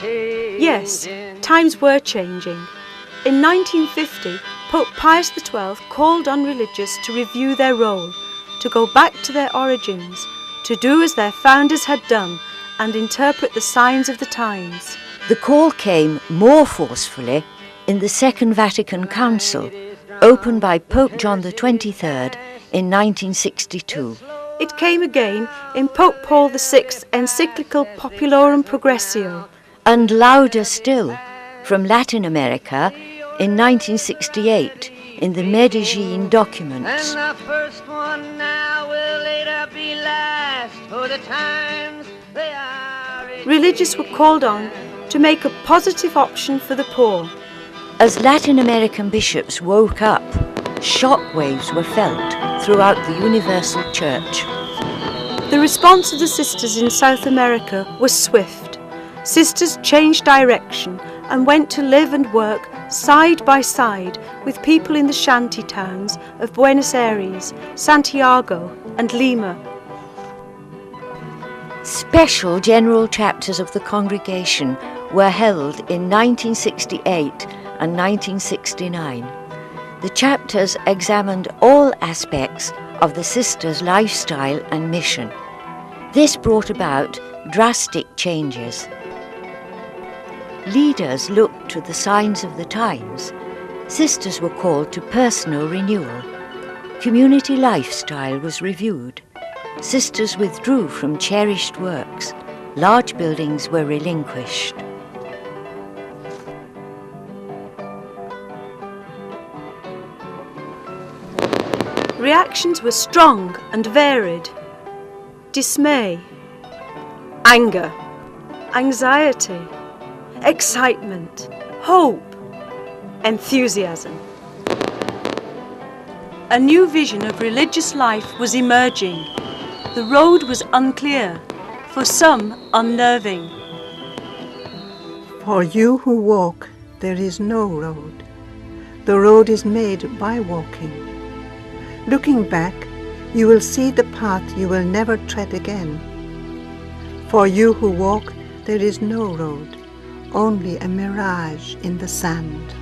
Yes, times were changing. In 1950, Pope Pius XII called on religious to review their role, to go back to their origins, to do as their founders had done and interpret the signs of the times. The call came more forcefully in the Second Vatican Council, opened by Pope John XXIII in 1962. It came again in Pope Paul VI's encyclical Populorum Progressio. And louder still from Latin America in 1968 in the Medellin documents. And the first one now will later be last, for the times they are... Religious were called on to make a positive option for the poor. As Latin American bishops woke up, shockwaves were felt throughout the universal church. The response of the sisters in South America was swift. Sisters changed direction and went to live and work side by side with people in the shanty towns of Buenos Aires, Santiago and Lima. Special general chapters of the congregation were held in 1968 and 1969. The chapters examined all aspects of the sisters' lifestyle and mission. This brought about drastic changes. Leaders looked to the signs of the times. Sisters were called to personal renewal. Community lifestyle was reviewed. Sisters withdrew from cherished works. Large buildings were relinquished. Reactions were strong and varied. Dismay, anger, anxiety, excitement, hope, enthusiasm. A new vision of religious life was emerging. The road was unclear, for some unnerving. For you who walk, there is no road. The road is made by walking. Looking back, you will see the path you will never tread again. For you who walk, there is no road, only a mirage in the sand.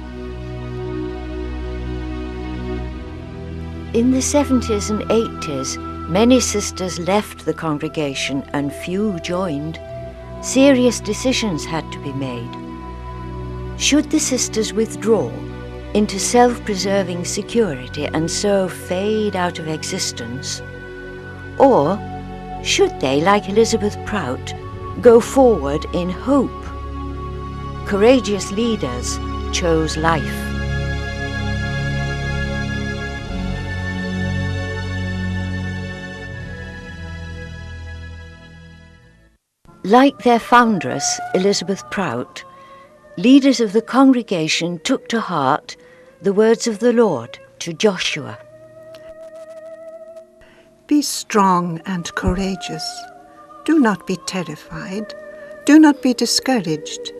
In the 70s and 80s, many sisters left the congregation and few joined. Serious decisions had to be made. Should the sisters withdraw into self-preserving security and so fade out of existence? Or should they, like Elizabeth Prout, go forward in hope? Courageous leaders chose life. Like their foundress, Elizabeth Prout, leaders of the congregation took to heart the words of the Lord to Joshua. Be strong and courageous. Do not be terrified. Do not be discouraged,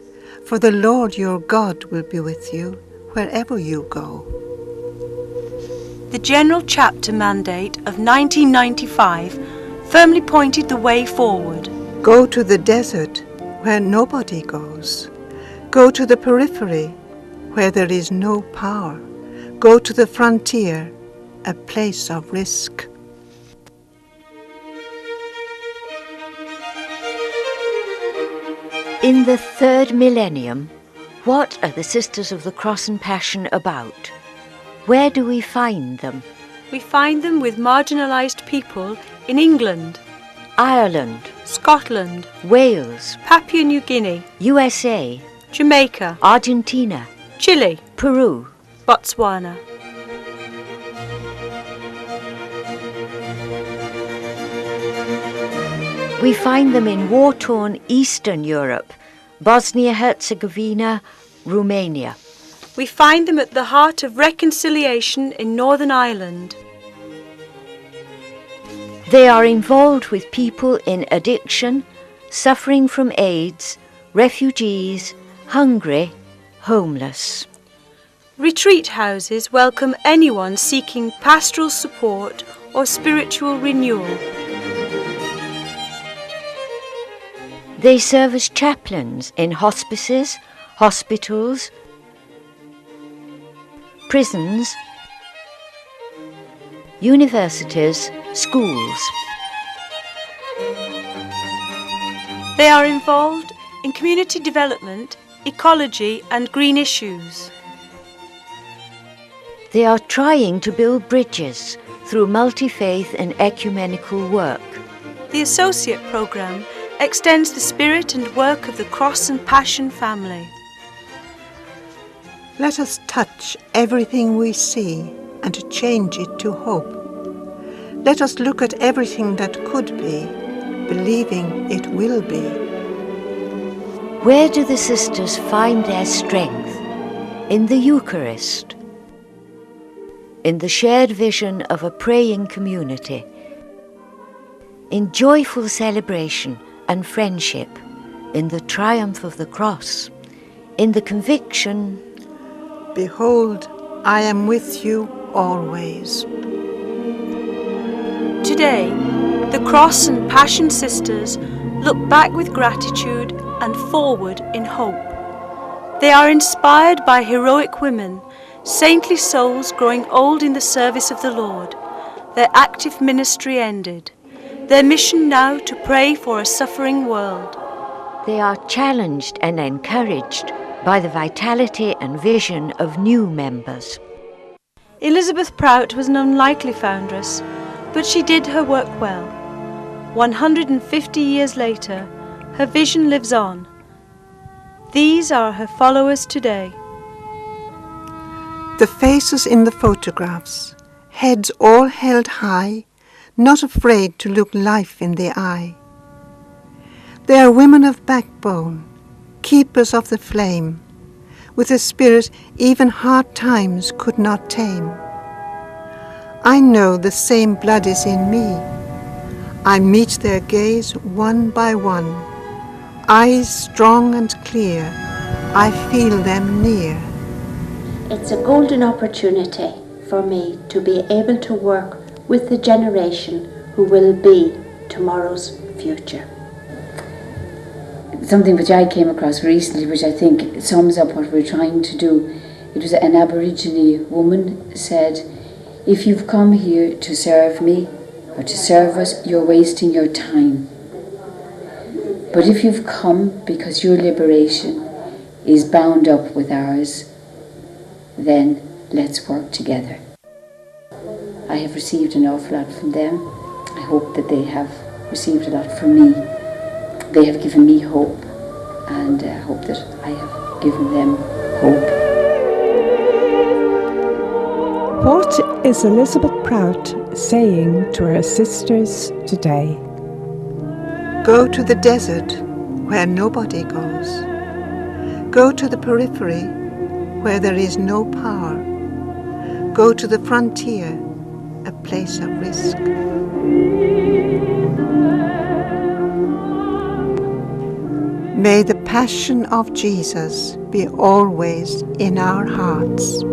for the Lord your God will be with you wherever you go. The General Chapter Mandate of 1995 firmly pointed the way forward. Go to the desert where nobody goes. Go to the periphery where there is no power. Go to the frontier, a place of risk. In the third millennium, what are the Sisters of the Cross and Passion about? Where do we find them? We find them with marginalised people in England, Ireland, Scotland, Wales, Papua New Guinea, USA, Jamaica, Argentina, Chile, Peru, Botswana. We find them in war-torn Eastern Europe, Bosnia-Herzegovina, Romania. We find them at the heart of reconciliation in Northern Ireland. They are involved with people in addiction, suffering from AIDS, refugees, hungry, homeless. Retreat houses welcome anyone seeking pastoral support or spiritual renewal. They serve as chaplains in hospices, hospitals, prisons, universities, schools. They are involved in community development, ecology and green issues. They are trying to build bridges through multi-faith and ecumenical work. The Associate Programme extends the spirit and work of the Cross and Passion family. Let us touch everything we see and change it to hope. Let us look at everything that could be, believing it will be. Where do the sisters find their strength? In the Eucharist, in the shared vision of a praying community, in joyful celebration and friendship, in the triumph of the cross, in the conviction, behold, I am with you always. Today, the Cross and Passion sisters look back with gratitude and forward in hope. They are inspired by heroic women, saintly souls growing old in the service of the Lord, their active ministry ended, their mission now to pray for a suffering world. They are challenged and encouraged by the vitality and vision of new members. Elizabeth Prout was an unlikely foundress, but she did her work well. 150 years later, her vision lives on. These are her followers today. The faces in the photographs, heads all held high, not afraid to look life in the eye. They are women of backbone, keepers of the flame, with a spirit even hard times could not tame. I know the same blood is in me. I meet their gaze one by one. Eyes strong and clear, I feel them near. It's a golden opportunity for me to be able to work with the generation who will be tomorrow's future. Something which I came across recently, which I think sums up what we're trying to do. It was an Aborigine woman said, "If you've come here to serve me or to serve us, you're wasting your time. But if you've come because your liberation is bound up with ours, then let's work together." I have received an awful lot from them. I hope that they have received a lot from me. They have given me hope, and I hope that I have given them hope. What is Elizabeth Prout saying to her sisters today? Go to the desert where nobody goes. Go to the periphery where there is no power. Go to the frontier, a place of risk. May the passion of Jesus be always in our hearts.